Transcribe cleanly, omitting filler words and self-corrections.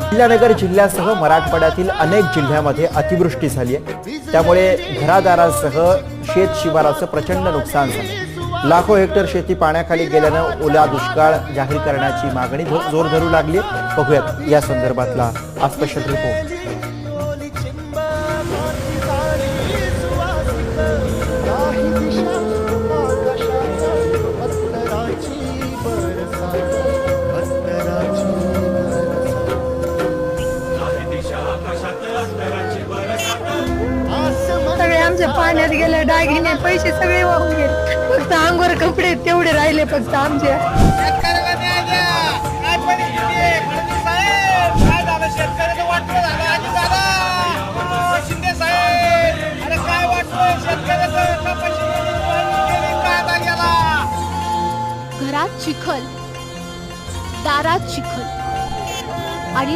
अहिल्यानगर जिल्ह्यासह मराठवाड्यातील अनेक जिल्ह्यामध्ये अतिवृष्टी झाली आहे। त्यामुळे घरादारांसह शेत शिवाराचं प्रचंड नुकसान झालं। लाखो हेक्टर शेती पाण्याखाली गेल्यानं ओला दुष्काळ जाहीर करण्याची मागणी जोर धरू लागली। बघूयात या संदर्भातला हा स्पेशल रिपोर्ट। सगळे आमच्या पाण्यात गेले, दागिने पैसे सगळे वाहून गेले। फक्त अंगावर कपडे तेवढे राहिले फक्त आमचे। घरात चिखल, दारात चिखल आणि